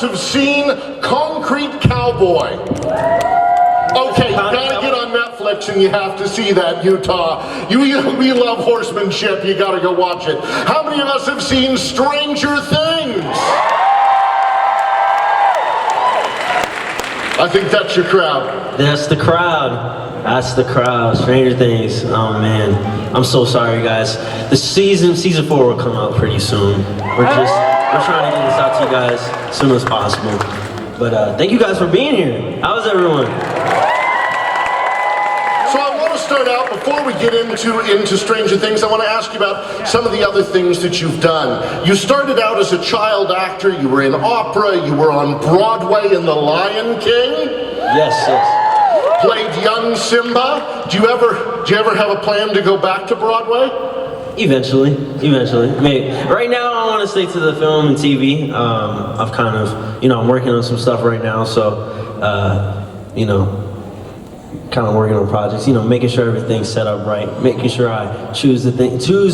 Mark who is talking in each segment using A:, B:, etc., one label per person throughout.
A: have seen Concrete Cowboy? Okay, you gotta get on Netflix and you have to see that, Utah. We love horsemanship, you gotta go watch it. How many of us have seen Stranger Things? I think that's your crowd.
B: That's the crowd. That's the crowd. Stranger Things. Oh man, I'm so sorry, guys. The season 4 will come out pretty soon. We're trying to get this out to you guys as soon as possible. But thank you guys for being here. How's everyone?
A: So I want to start out, before we get into Stranger Things, I want to ask you about some of the other things that you've done. You started out as a child actor, you were in opera, you were on Broadway in The Lion King.
B: Yes.
A: Played young Simba. Do you ever have a plan to go back to Broadway?
B: Eventually. Maybe. Right now, I want to stay to the film and TV. I've kind of, I'm working on some stuff right now, so, kind of working on projects, making sure everything's set up right, making sure I choose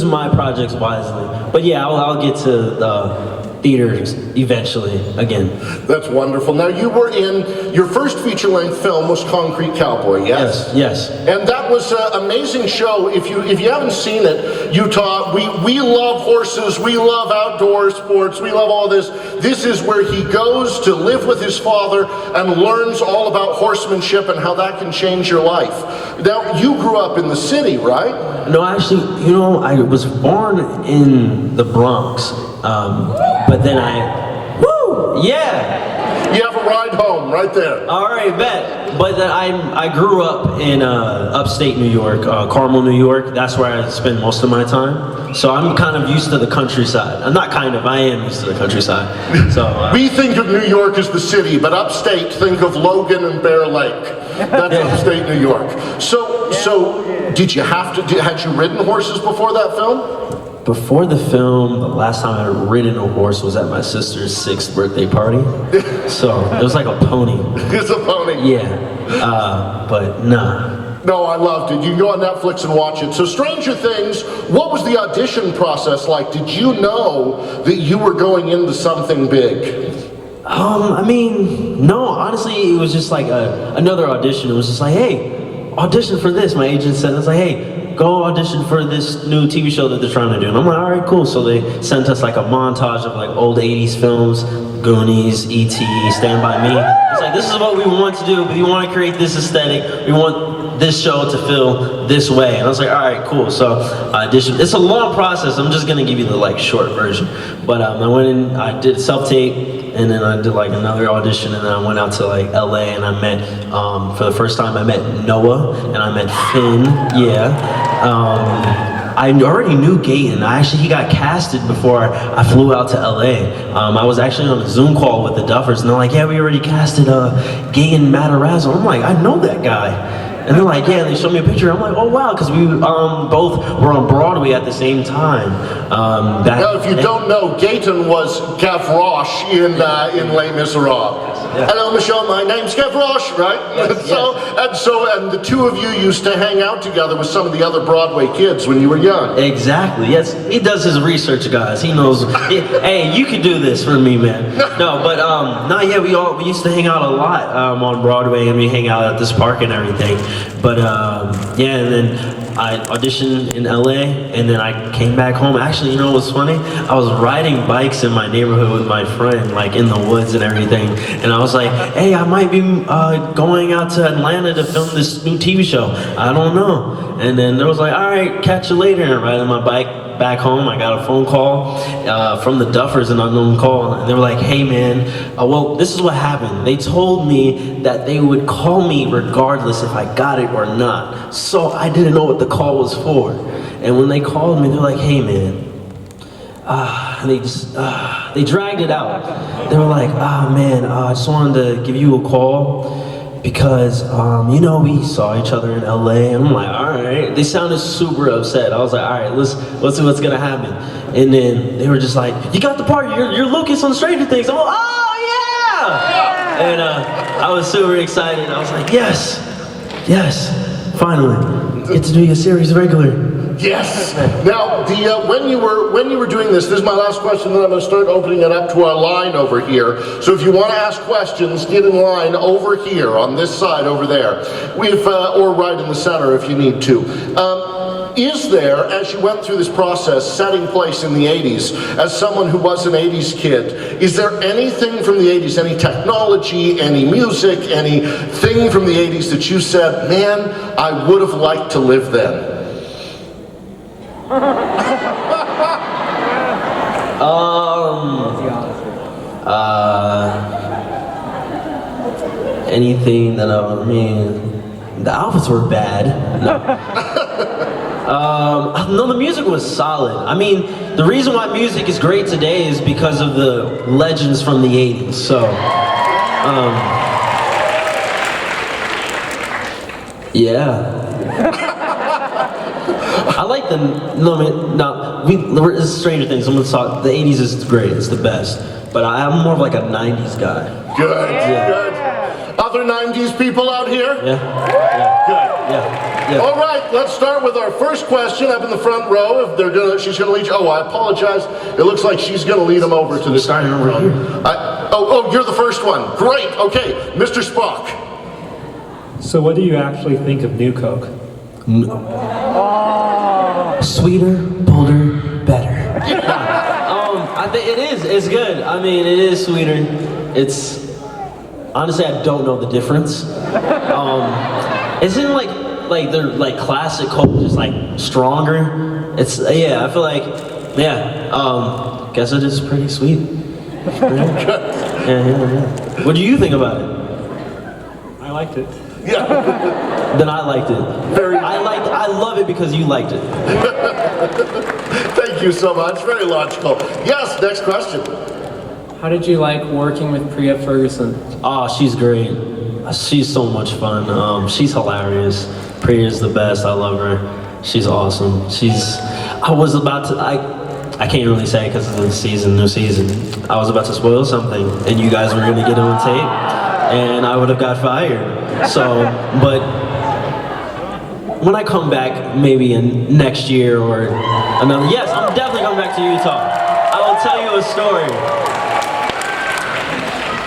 B: my projects wisely. But yeah, I'll get to the theaters eventually again.
A: That's wonderful. Now, you were in, your first feature-length film was Concrete Cowboy, yes?
B: Yes.
A: And that was an amazing show. If you haven't seen it, Utah, we love horses, we love outdoor sports, we love all this. This is where he goes to live with his father and learns all about horsemanship and how that can change your life. Now, you grew up in the city, right?
B: No, actually, I was born in the Bronx, but then
A: You have a ride home right there.
B: All right, bet. But then I grew up in upstate New York, Carmel, New York. That's where I spend most of my time. So I'm kind of used to the countryside. I'm not kind of, I am used to the countryside. So
A: we think of New York as the city, but upstate, think of Logan and Bear Lake. That's upstate New York. So did you had you ridden horses before that film?
B: Before the film, the last time I had ridden a horse was at my sister's 6th birthday party. So it was like a pony.
A: It's a pony.
B: Yeah, but nah.
A: No, I loved it. You can go on Netflix and watch it. So Stranger Things, what was the audition process like? Did you know that you were going into something big?
B: No, honestly, it was just like another audition. It was just like, hey, audition for this. My agent said, it's like, hey, go audition for this new TV show that they're trying to do. And I'm like, all right, cool. So they sent us like a montage of like old 80s films, Goonies, E.T., Stand By Me. It's like, this is what we want to do, but we want to create this aesthetic. We want this show to feel this way. And I was like, all right, cool. So I auditioned. It's a long process. I'm just going to give you the like short version. But I went in, I did self-tape, and then I did like another audition, and then I went out to like LA, and I met, for the first time I met Noah, and I met Finn, I already knew Gaten. He got casted before I flew out to LA. I was actually on a Zoom call with the Duffers, and they're like, yeah, we already casted Gaten Matarazzo. I'm like, I know that guy. And they're like, yeah, they showed me a picture. I'm like, oh wow, because we both were on Broadway at the same time.
A: Now, if you don't know, Gaten was Gavroche in Les Miserables. Yeah. Hello, Michelle. My name's Gavroche, right? Yes, and the two of you used to hang out together with some of the other Broadway kids when you were young.
B: Exactly. Yes, he does his research, guys. He knows. Hey, you could do this for me, man. No, but we used to hang out a lot on Broadway, and we hang out at this park and everything. But and then I auditioned in LA, and then I came back home. Actually, you know what's funny? I was riding bikes in my neighborhood with my friend, like in the woods and everything. And I was like, hey, I might be going out to Atlanta to film this new TV show. I don't know. And then there was like, all right, catch you later. And riding my bike back home, I got a phone call from the Duffers, an unknown call, and they were like, hey man, well, this is what happened. They told me that they would call me regardless if I got it or not. So I didn't know what the call was for. And when they called me, they're like, hey man, they dragged it out. They were like, man, I just wanted to give you a call because, we saw each other in LA, and I'm like, all right. They sounded super upset. I was like, all right, let's see what's gonna happen. And then they were just like, you got the part, you're Lucas on Stranger Things. I'm like, oh yeah! And I was super excited. I was like, yes, finally, get to do your series regular.
A: Yes. Now, when you were doing this is my last question, then I'm going to start opening it up to our line over here. So if you want to ask questions, get in line over here, on this side over there. Or right in the center if you need to. Is there, as you went through this process, setting place in the 80s, as someone who was an 80s kid, is there anything from the 80s, any technology, any music, anything from the 80s that you said, man, I would have liked to live then?
B: Anything that the outfits were bad. No, the music was solid. I mean, the reason why music is great today is because of the legends from the 80s. So, yeah. I like it's Stranger Things. I'm gonna talk. The 80s is great. It's the best. But I'm more of like a 90s guy.
A: Good. Good. Other 90s people out here?
B: Yeah.
A: Good.
B: Yeah.
A: All right, let's start with our first question up in the front row. If she's gonna lead you. Oh, I apologize. It looks like she's gonna lead them over to the
B: starting over here.
A: You're the first one. Great. Okay, Mr. Spock.
C: So, what do you actually think of New Coke?
B: Sweeter, bolder, better. I think it is. It's good. I mean, it is sweeter. It's honestly, I don't know the difference. Isn't like they're like classic Coke, just like stronger. It's I feel like guess it is pretty sweet. Yeah. What do you think about it?
C: I liked it.
A: Yeah.
B: Then I liked it. I love it because you liked it.
A: Thank you so much. Very logical. Yes, next question.
D: How did you like working with Priya Ferguson?
B: Oh, she's great. She's so much fun. She's hilarious. Priya's the best. I love her. She's awesome. I can't really say because it's new season. I was about to spoil something, and you guys were gonna get on tape, and I would have got fired. So, but when I come back, maybe in next year or another, yes, I'm definitely coming back to Utah. I will tell you a story.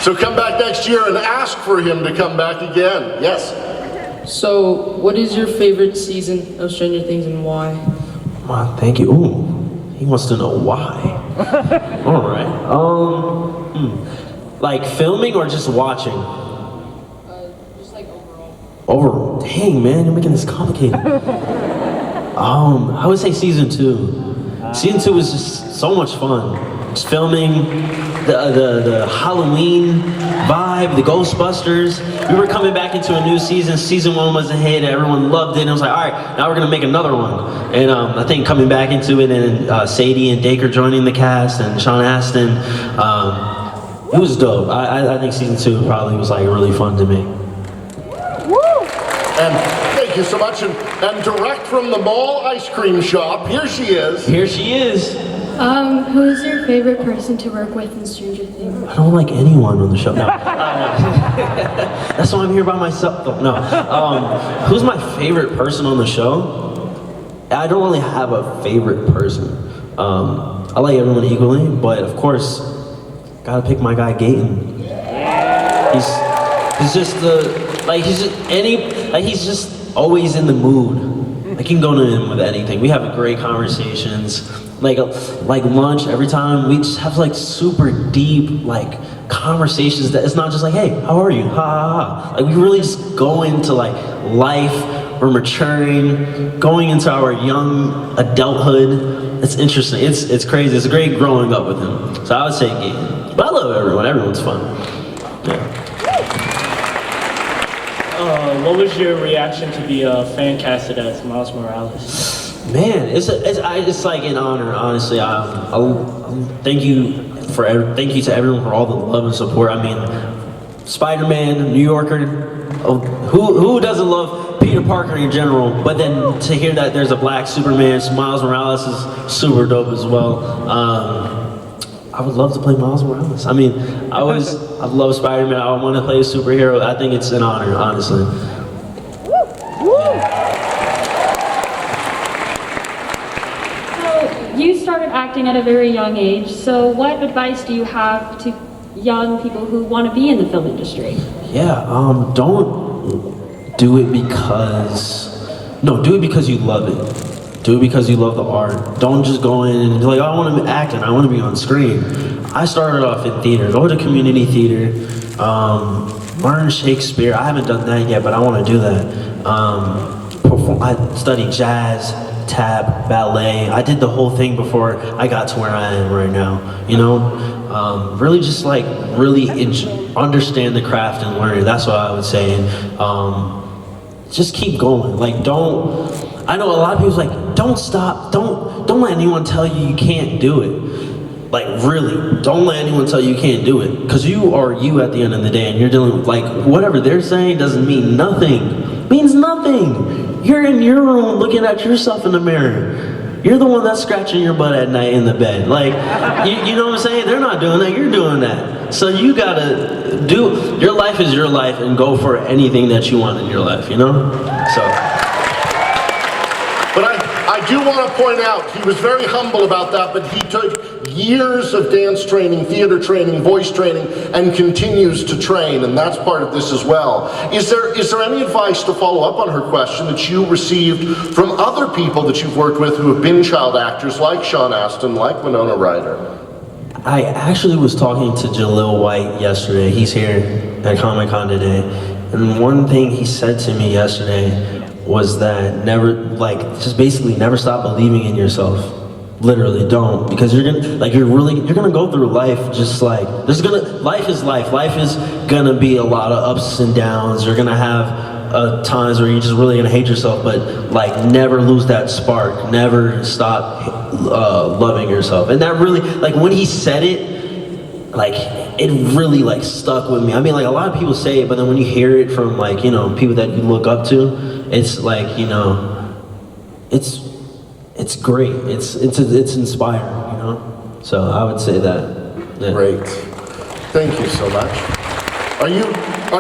A: So come back next year and ask for him to come back again. Yes.
E: So, what is your favorite season of Stranger Things and why?
B: Thank you. Ooh, he wants to know why. All right. Like filming or just watching?
E: Just like overall.
B: Overall. Dang, man, you're making this complicated. I would say season 2. Season 2 was just so much fun. Just filming, the Halloween vibe, the Ghostbusters. We were coming back into a new season. Season 1 was a hit. Everyone loved it. And I was like, all right, now we're gonna make another one. And I think coming back into it, and Sadie and Dacre joining the cast, and Sean Astin, it was dope. I think season 2 probably was like really fun to me.
A: And thank you so much. And direct from the mall ice cream shop, here she is.
B: Here she is.
F: Who is your favorite person to work with in Stranger Things?
B: I don't like anyone on the show. No. That's why I'm here by myself. No. Who's my favorite person on the show? I don't really have a favorite person. I like everyone equally, but of course, gotta pick my guy Gaten. He's just always in the mood. I can go to him with anything. We have great conversations. Like lunch, every time we just have like super deep like conversations that it's not just like, hey, how are you? Ha ha ha. Like we really just go into like life, we're maturing, going into our young adulthood. It's interesting. It's crazy. It's great growing up with him. So I would say Gaten. But I love everyone. Everyone's fun. Yeah.
D: What was your reaction to be fan casted as Miles Morales?
B: Man, it's like an honor, honestly. Thank you to everyone for all the love and support. I mean, Spider-Man, New Yorker, who doesn't love Peter Parker in general? But then to hear that there's a black Superman, Miles Morales is super dope as well. I would love to play Miles Morales. I mean, I love Spider-Man. I want to play a superhero. I think it's an honor, honestly.
G: acting at a very young age. So what advice do you have to young people who want to be in the film industry?
B: Yeah, don't do it do it because you love it. Do it because you love the art. Don't just go in and be like, oh, I want to act and I want to be on screen. I started off in theater, go to community theater, learn Shakespeare. I haven't done that yet, but I want to do that. I studied jazz, tap, ballet. I did the whole thing before I got to where I am right now, you know? Really just like, understand the craft and learn it. That's what I would say. Just keep going. Like, I know a lot of people's like, don't stop, don't let anyone tell you can't do it. Like, really, don't let anyone tell you can't do it. Because you are you at the end of the day, and you're dealing with, like, whatever they're saying doesn't mean nothing. Means nothing. You're in your room looking at yourself in the mirror. You're the one that's scratching your butt at night in the bed. Like, you know what I'm saying? They're not doing that, you're doing that. So you gotta your life is your life and go for anything that you want in your life, you know? So.
A: But I do want to point out, he was very humble about that, but he took years of dance training, theater training, voice training, and continues to train, and that's part of this as well. Is there any advice to follow up on her question that you received from other people that you've worked with who have been child actors, like Sean Astin, like Winona Ryder?
B: I actually was talking to Jalil White yesterday. He's here at Comic-Con today, and one thing he said to me yesterday was that just basically never stop believing in yourself. Literally, don't, because you're gonna go through life just like life is life. Life is gonna be a lot of ups and downs. You're gonna have times where you're just really gonna hate yourself, but like never lose that spark. Never stop loving yourself. And that really, like when he said it, like it really like stuck with me. I mean, like a lot of people say it, but then when you hear it from like, you know, people that you look up to, it's like, you know, it's great. It's inspiring, you know. So I would say that. Yeah.
A: Great. Thank you so much. Are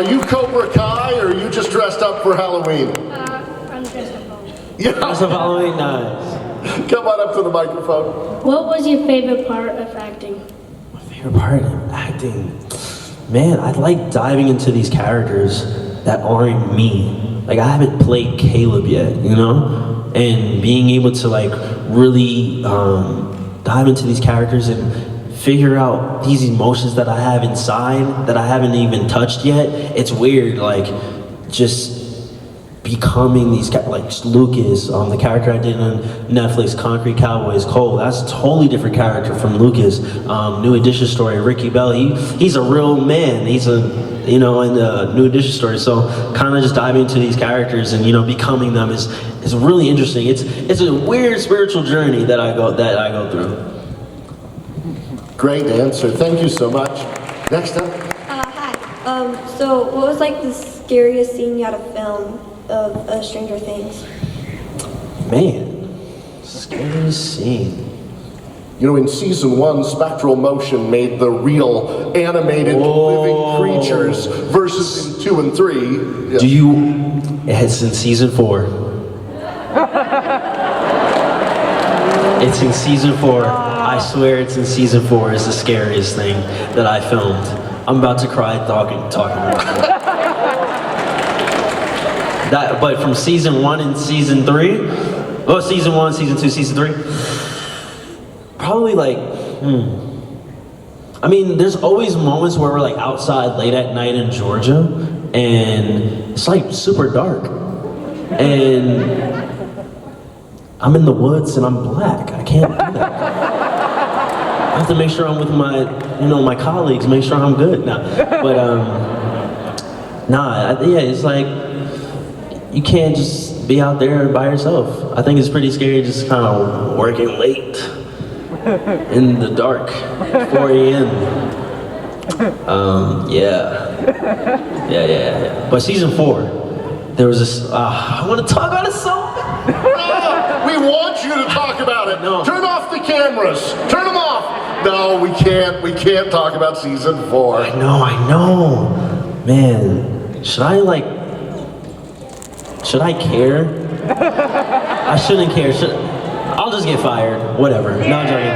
A: you Cobra Kai, or are you just dressed up for Halloween?
F: I'm dressed up all.
A: Yeah.
B: That's a Halloween, nice.
A: Come on up to the microphone.
F: What was your favorite part of acting?
B: My favorite part of acting, man, I like diving into these characters that aren't me. Like I haven't played Caleb yet, you know? And being able to like really dive into these characters and figure out these emotions that I have inside that I haven't even touched yet. It's weird, like just becoming these like Lucas, the character I did on Netflix, Concrete Cowboys, Cole. That's a totally different character from Lucas. New Edition story, Ricky Bell. He's a real man. He's in the New Edition story. So kind of just diving into these characters and becoming them is really interesting. It's a weird spiritual journey that I go through.
A: Great answer. Thank you so much. Next up.
H: Hi. So what was like the scariest scene you had to film of Stranger Things?
B: Man, scariest scene.
A: In season 1, Spectral Motion made the real animated living creatures versus in 2 and 3. Yeah.
B: It's in season 4. It's in season 4. I swear it's in season 4. It's the scariest thing that I filmed. I'm about to cry talking about that. But from season 1 and season 3, season 1, season 2, season 3, probably like, I mean, there's always moments where we're like outside late at night in Georgia, and it's like super dark, and I'm in the woods and I'm black. I can't do that. I have to make sure I'm with my colleagues, make sure I'm good. It's like, you can't just be out there by yourself. I think it's pretty scary just kind of working late in the dark, 4 a.m. Yeah. But season 4, there was this, I want to talk about it so bad.
A: We want you to talk about it.
B: No.
A: Turn off the cameras. Turn them off. No, we can't. We can't talk about season 4.
B: I know. Man, should I care? I shouldn't care. I'll just get fired. Whatever. No, I'm joking.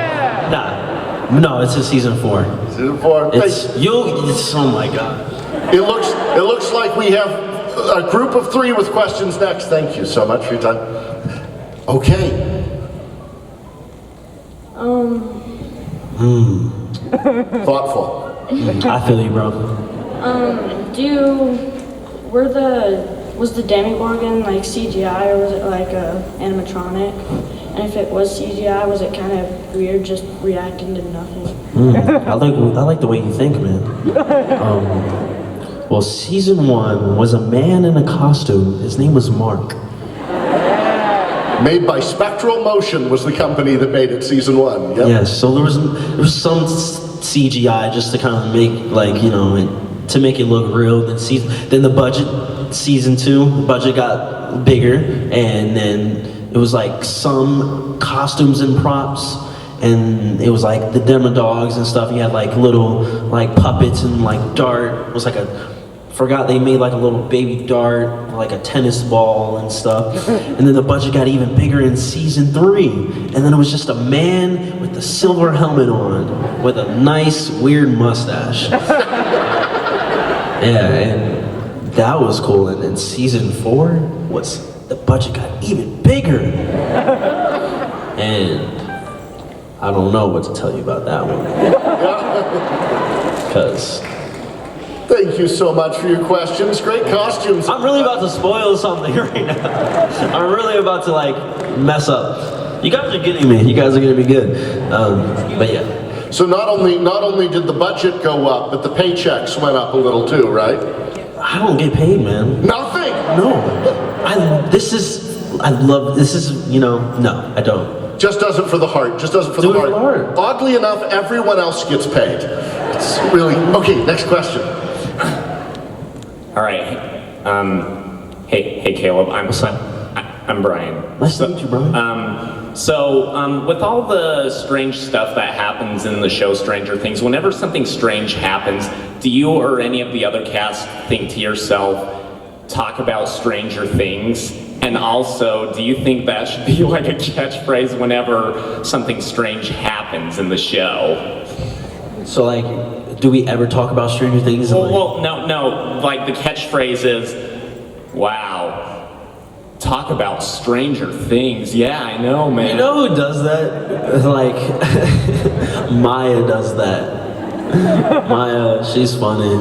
B: No, it's in season 4.
A: Season 4.
B: It's oh my god.
A: It looks like we have a group of 3 with questions next. Thank you so much for your time. Okay. Thoughtful.
B: I feel you, bro.
I: Was the Demogorgon like CGI or was it like animatronic? And if it was CGI, was it kind of weird just reacting to nothing?
B: I like the way you think, man. Well, season 1 was a man in a costume. His name was Mark.
A: Made by Spectral Motion was the company that made it season 1. Yep.
B: Yes, so there was some CGI just to kind of make, to make it look real. Then the budget, season 2, the budget got bigger, and then it was like some costumes and props, and it was like the demo dogs and stuff. You had like little like puppets and like dart. It was like they made like a little baby dart, like a tennis ball and stuff. And then the budget got even bigger in season 3. And then it was just a man with a silver helmet on with a nice weird mustache. Yeah, and that was cool. And then season 4 the budget got even bigger. And I don't know what to tell you about that one. Because
A: Thank you so much for your questions. Great costumes.
B: I'm really about to spoil something right now. I'm really about to like mess up. You guys are getting me. You guys are gonna be good. But yeah.
A: So not only did the budget go up, but the paychecks went up a little too, right?
B: I don't get paid, man.
A: Nothing.
B: No. No, I don't.
A: Just does it for the heart. Just does it for the heart. Oddly enough, everyone else gets paid. It's really okay. Next question.
J: All right. Hey, Caleb. I'm Brian.
B: Nice to meet you, Brian.
J: So, with all the strange stuff that happens in the show Stranger Things, whenever something strange happens, do you or any of the other cast think to yourself, talk about Stranger Things? And also, do you think that should be like a catchphrase whenever something strange happens in the show?
B: So, like, do we ever talk about Stranger Things?
J: Well, no. Like, the catchphrase is, wow. Talk about Stranger Things. Yeah, I know, man.
B: You know who does that? Like, Maya does that. Maya, she's funny.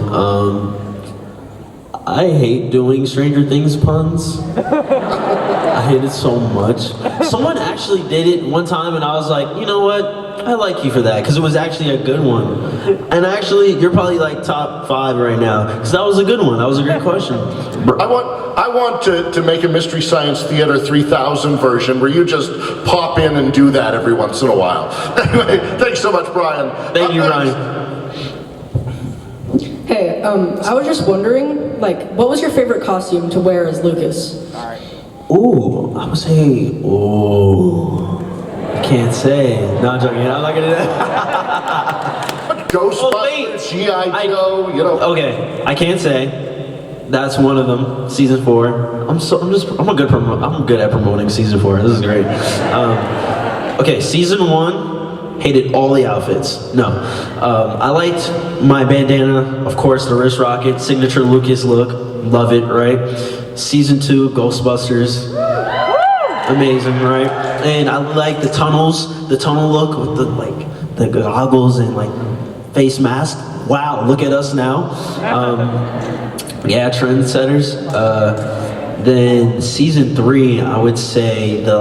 B: I hate doing Stranger Things puns. I hate it so much. Someone actually did it one time and I was like, you know what? I like you for that, because it was actually a good one. And actually, you're probably like top 5 right now, because that was a good one. That was a great question.
A: I want to make a Mystery Science Theater 3000 version where you just pop in and do that every once in a while. Anyway, thanks so much, Brian.
B: Thank you, Ryan.
E: Hey, I was just wondering, like, what was your favorite costume to wear as Lucas?
B: Ooh, I would say, I can't say. No, I'm joking. I'm not gonna do that.
A: Ghostbusters, G.I. Joe, you know.
B: Okay, I can't say. That's one of them. Season 4. I'm good at promoting season 4. This is great. Okay, season 1. Hated all the outfits. No. I liked my bandana, of course, the wrist rocket, signature Lucas look. Love it, right? Season 2, Ghostbusters. Amazing, right? And I like the tunnel look with the goggles and like face mask. Wow, look at us now. Yeah, trendsetters. Then season 3, I would say the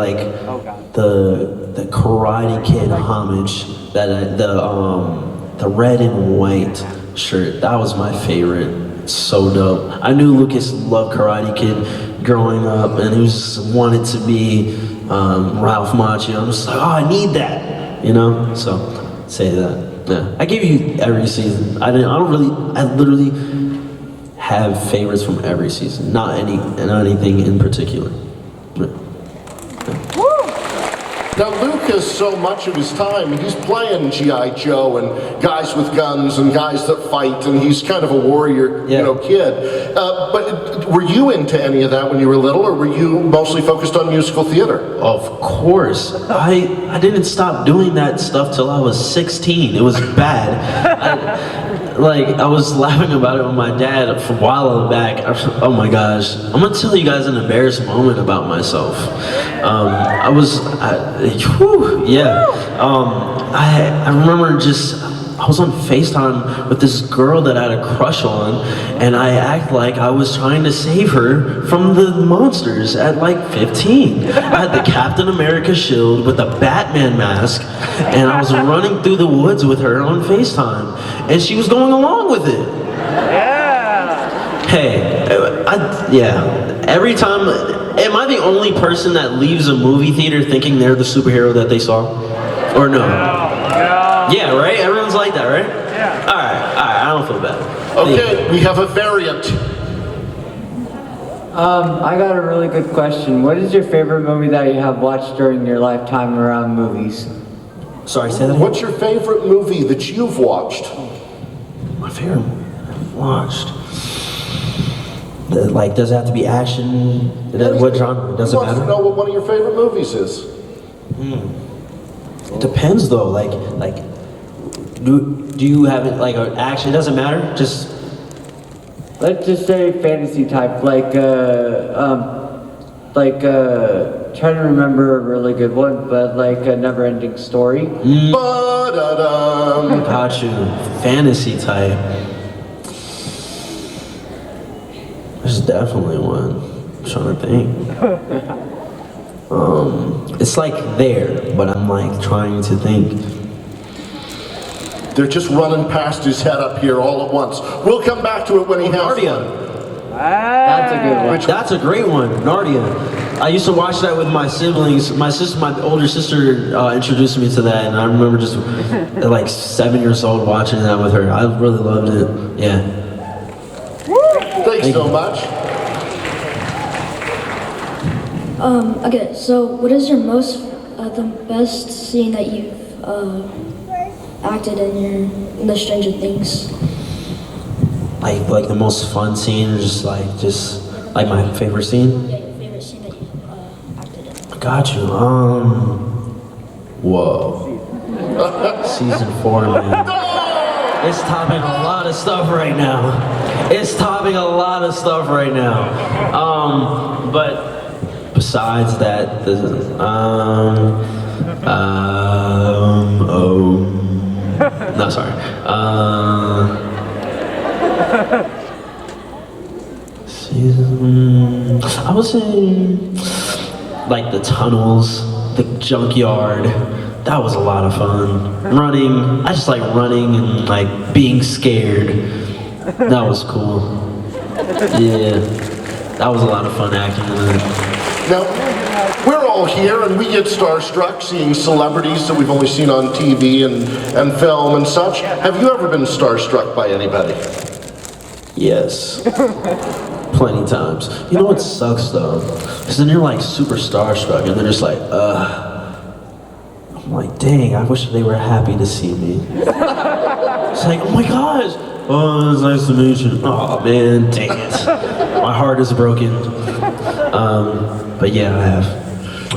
B: Karate Kid homage, the red and white shirt. That was my favorite. So dope. I knew Lucas loved Karate Kid growing up, and he just wanted to be Ralph Macchio. I'm just like, oh, I need that, you know. So say that. Yeah, I give you every season. I literally have favorites from every season. Not anything in particular. Yeah.
A: Now, Luke, Lucas, so much of his time, he's playing G.I. Joe and guys with guns and guys that fight, and he's kind of a warrior, kid. But were you into any of that when you were little, or were you mostly focused on musical theater?
B: Of course. I didn't stop doing that stuff till I was 16. It was bad. I was laughing about it with my dad for a while back. Oh my gosh. I'm gonna tell you guys an embarrassing moment about myself. I remember I was on FaceTime with this girl that I had a crush on, and I act like I was trying to save her from the monsters at like 15. I had the Captain America shield with a Batman mask, and I was running through the woods with her on FaceTime, and she was going along with it. Yeah! Hey, every time, am I the only person that leaves a movie theater thinking they're the superhero that they saw? Or no? Yeah, right? Everyone's like that, right? Yeah. All right, I don't feel bad.
A: Okay, we have a variant.
K: I got a really good question. What is your favorite movie that you have watched during your lifetime around movies?
B: Sorry, say that again?
A: What's your favorite movie that you've watched?
B: My favorite movie I've watched? Does it have to be action? What genre? Does it matter?
A: I want to know what one of your favorite movies is.
B: It depends though, do you have it action? It doesn't matter, just...
K: Let's just say fantasy type, trying to remember a really good one, but a never-ending story.
B: Got you. Fantasy type. There's definitely one. I'm trying to think. It's there, but I'm trying to think.
A: They're just running past his head up here all at once. We'll come back to it when he has
B: Narnia.
K: That's a good one.
B: That's a great one, Narnia. I used to watch that with my siblings. My older sister introduced me to that, and I remember just at 7 years old watching that with her. I really loved it. Yeah.
A: Thanks so much.
F: Okay, so what is your the best scene that you've acted in the Stranger Things?
B: Like the most fun scene, or just my favorite scene?
F: Yeah, your favorite scene that you've acted in.
B: Got you. Whoa. Season 4, man. It's topping a lot of stuff right now. But besides that, no, sorry. I was in the tunnels, the junkyard. That was a lot of fun. Running, I just like running and being scared. That was cool. Yeah, that was a lot of fun acting in that.
A: Now, we're all here and we get starstruck seeing celebrities that we've only seen on TV and film and such. Have you ever been starstruck by anybody?
B: Yes. Plenty times. You know what sucks though? Because then you're super starstruck and they're just I'm dang, I wish they were happy to see me. It's oh my gosh. Oh, it's nice to meet you. Oh man, dang it. My heart is broken. But yeah, I have.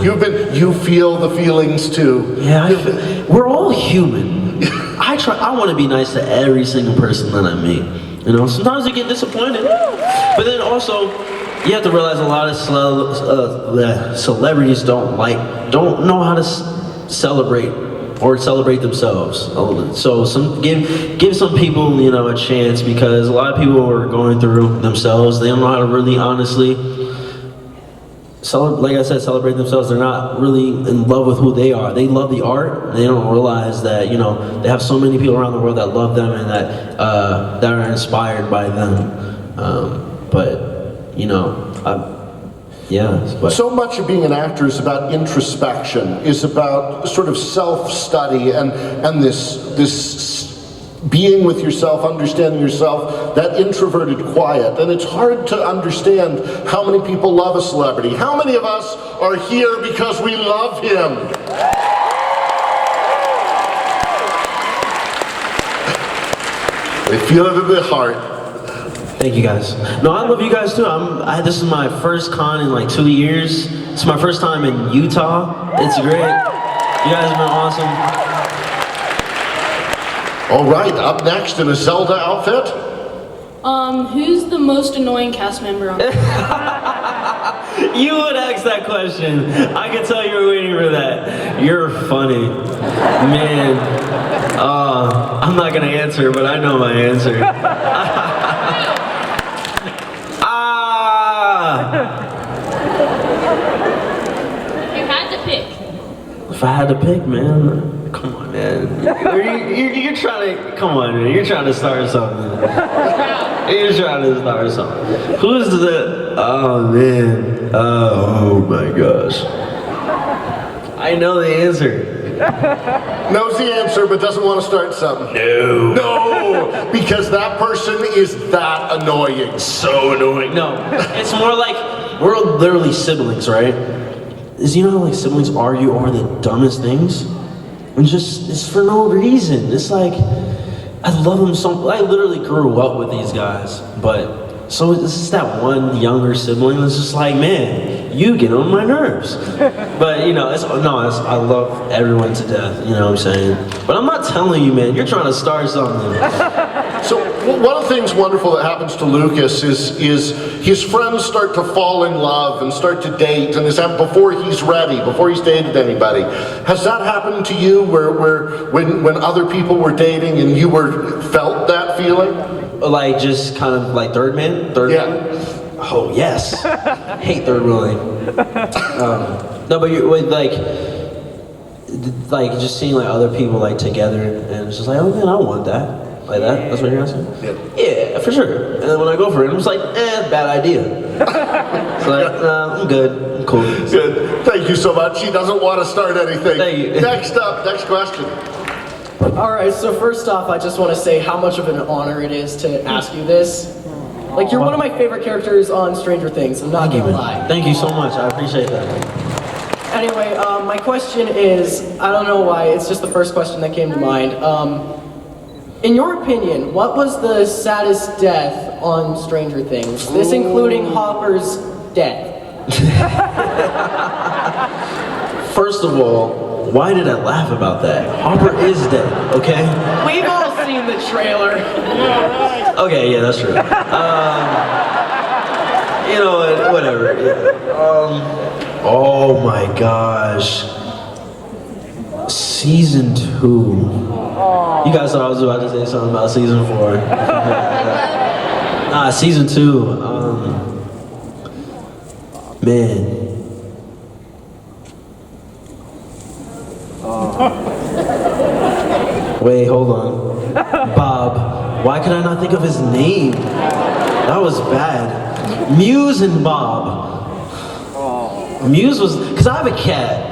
A: You feel the feelings too.
B: Yeah, we're all human. I want to be nice to every single person that I meet. Sometimes I get disappointed. But then also, you have to realize a lot of celebrities don't know how to celebrate themselves. So give some people a chance, because a lot of people are going through themselves. They don't know how to really honestly celebrate themselves. They're not really in love with who they are. They love the art. They don't realize that they have so many people around the world that love them and that are inspired by them.
A: So much of being an actor is about introspection, is about sort of self-study and this being with yourself, understanding yourself, that introverted quiet. And it's hard to understand how many people love a celebrity. How many of us are here because we love him? They feel it in their heart.
B: Thank you guys. No, I love you guys too. This is my first con in like 2 years. It's my first time in Utah. It's great. You guys have been awesome.
A: All right, up next in a Zelda outfit.
E: Who's the most annoying cast member on?
B: You would ask that question. I could tell you were waiting for that. You're funny. Man. I'm not gonna answer, but I know my answer.
G: You had to pick.
B: If I had to pick, man. Come on, man. You're trying to, come on, man. You're trying to start something. You're trying to start something. Who's the, oh, man. Oh, my gosh. I know the answer.
A: Knows the answer, but doesn't want to start something.
B: No.
A: No, because that person is that annoying.
B: So annoying. No, it's more like, we're literally siblings, right? You know how like siblings argue over the dumbest things? And it's for no reason. It's like, I love them so, I literally grew up with these guys, but, so it's just that one younger sibling that's just like, man, you get on my nerves. But you know, I love everyone to death, you know what I'm saying? But I'm not telling you, man, you're trying to start something.
A: So one of the things wonderful that happens to Lucas is his friends start to fall in love and start to date, and this happened before he's ready, before he's dated anybody. Has that happened to you where when other people were dating and you felt that feeling?
B: Like just kind of like third man?
A: Yeah.
B: Oh yes. Hate third wheeling. No, but you're like just seeing like other people like together, and it's just like, oh man, I want that. Like that? That's what you're asking? Yeah, for sure. And then when I go for it, I'm just like, bad idea. So like, I'm good. I'm cool.
A: Good. Thank you so much. He doesn't want to start anything.
B: Thank you.
A: Next up, next question.
L: All right, so first off, I just want to say how much of an honor it is to ask you this. Like, you're one of my favorite characters on Stranger Things, I'm not gonna lie.
B: Thank you so much, I appreciate that.
L: Anyway, my question is, I don't know why, it's just the first question that came to mind. In your opinion, what was the saddest death on Stranger Things? This including Hopper's death.
B: First of all, why did I laugh about that? Hopper is dead, okay?
L: We've all seen the trailer.
B: Okay, yeah, that's true. You know what, whatever. Yeah. Oh my gosh. Season 2. You guys thought I was about to say something about season 4. Nah, season 2. Man. Wait, hold on. Bob. Why could I not think of his name? That was bad. Muse and Bob. Muse was, because I have a cat.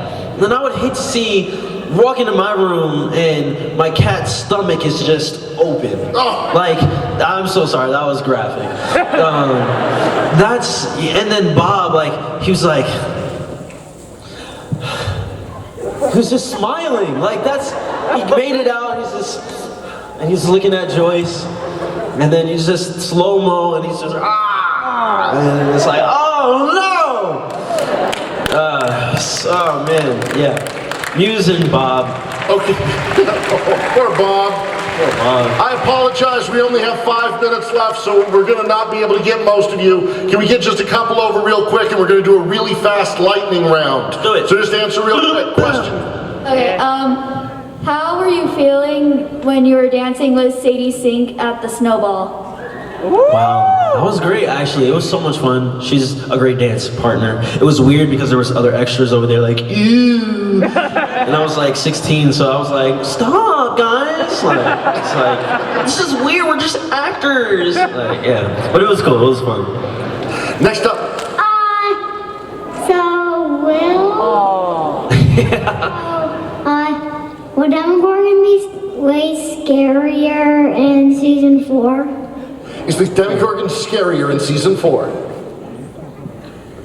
B: And I would hate to see, walk into my room and my cat's stomach is just open. Like, I'm so sorry, that was graphic. And then Bob, like, he was just smiling. Like, he made it out, and he's looking at Joyce, and then he's just slow-mo, and he's just, and it's like, oh no! Oh man, yeah. Muse and Bob.
A: Okay. Poor Bob. I apologize, we only have 5 minutes left, so we're going to not be able to get most of you. Can we get just a couple over real quick, and we're going to do a really fast lightning round.
B: Do it.
A: So just answer real quick. Question.
F: Okay, how were you feeling when you were dancing with Sadie Sink at the Snowball?
B: Wow, that was great actually. It was so much fun. She's a great dance partner. It was weird because there was other extras over there like, ew. And I was like 16, so I was like, stop guys. Like, it's like, this is weird, we're just actors. Like, yeah, but it was cool, it was fun.
A: Next up.
M: Would Demogorgon be way scarier in season 4?
A: Is the Demogorgon scarier in season 4?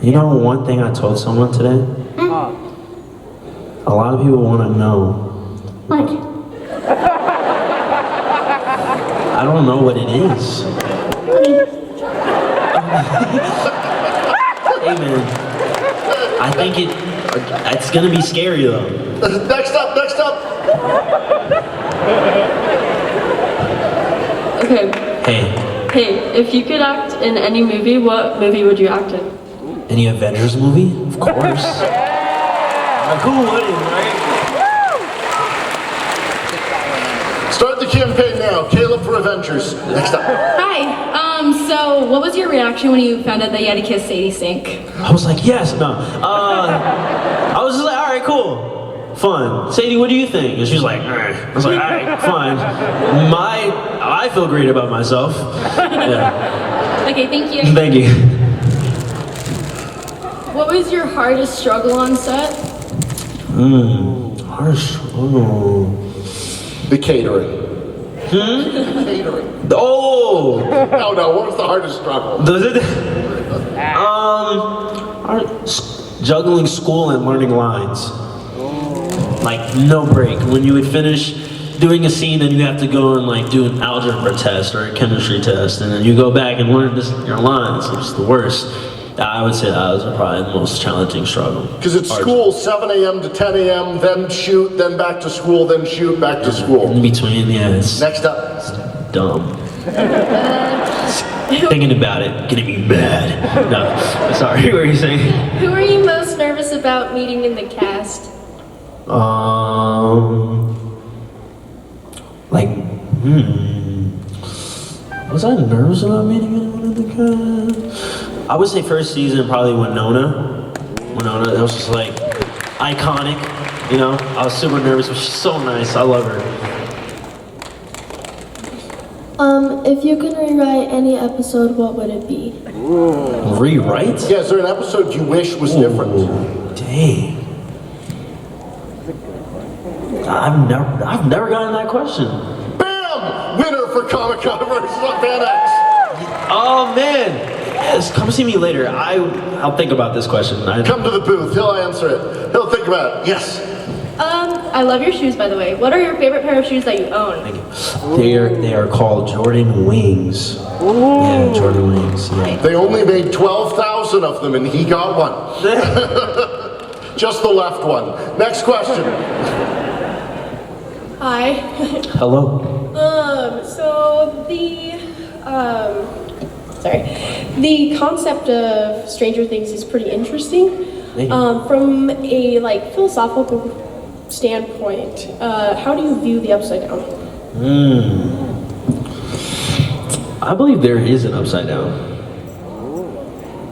B: You know one thing I told someone today? A lot of people want to know.
M: What?
B: I don't know what it is. Hey man, I think it's gonna be scary though.
A: Next up.
E: Okay.
B: Hey,
G: If you could act in any movie, what movie would you act in?
B: any Avengers movie? Of course. Who wouldn't, right?
A: Start the campaign now. Caleb for Avengers. Next up.
N: Hi. So what was your reaction when you found out that you had to kiss Sadie Sink?
B: I was like, yes, no. I was just like, all right, cool, fun. Sadie, what do you think? And she's like, I was like, all right, fine. I feel great about myself. Yeah.
N: Okay, thank you.
B: Thank you.
N: What was your hardest struggle on set?
B: Harsh. Oh.
A: The catering. Catering.
B: Oh.
A: No. What was the hardest struggle?
B: Juggling school and learning lines. Like no break. When you would finish doing a scene, then you have to go and like do an algebra test or a chemistry test, and then you go back and learn your lines. It was the worst. I would say that was probably the most challenging struggle.
A: Because it's school 7 a.m. to 10 a.m., then shoot, then back to school, then shoot, back to school.
B: In between, yeah.
A: Next up.
B: It's dumb. Thinking about it, getting me mad. No, sorry, what were you saying?
N: Who are you most nervous about meeting in the cast?
B: Was I nervous about meeting anyone in the cast? I would say first season, probably Winona, that was just like iconic, you know? I was super nervous, but she's so nice, I love her.
O: If you could rewrite any episode, what would it be?
B: Rewrite?
A: Yeah, is there an episode you wish was different?
B: Dang. I've never gotten that question.
A: Bam! Winner for Comic-Con versus FanX.
B: Oh man, yes, come see me later. I'll think about this question.
A: Come to the booth, he'll answer it. He'll think about it, yes.
N: I love your shoes, by the way. What are your favorite pair of shoes that you own?
B: They are called Jordan Wings. Yeah, Jordan Wings. Yeah.
A: They only made 12,000 of them and he got one. Just the left one. Next question.
O: Hi.
B: Hello.
O: So the concept of Stranger Things is pretty interesting. From a philosophical standpoint, how do you view the Upside Down?
B: I believe there is an upside down.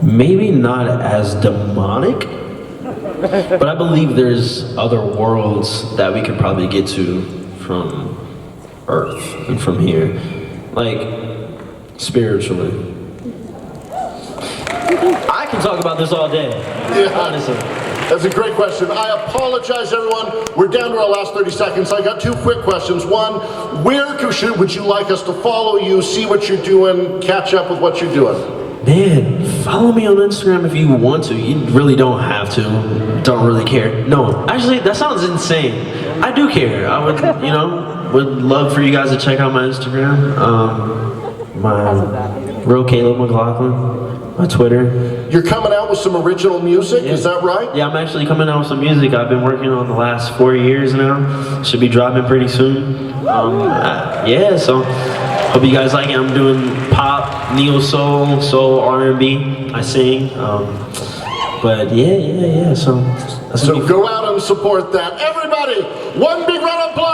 B: Maybe not as demonic, but I believe there's other worlds that we could probably get to from Earth and from here, like spiritually. I can talk about this all day, honestly.
A: That's a great question. I apologize, everyone. We're down to our last 30 seconds. I got two quick questions. One, where would you like us to follow you, see what you're doing, catch up with what you're doing?
B: Man, follow me on Instagram if you want to. You really don't have to. Don't really care. No, actually, that sounds insane. I do care. I would, would love for you guys to check out my Instagram. My real Caleb McLaughlin. My Twitter.
A: You're coming out with some original music, is that right?
B: Yeah, I'm actually coming out with some music I've been working on the last 4 years now. Should be dropping pretty soon. So hope you guys like it. I'm doing pop, neo soul, R&B. I sing. So
A: go out and support that. Everybody, one big round of applause.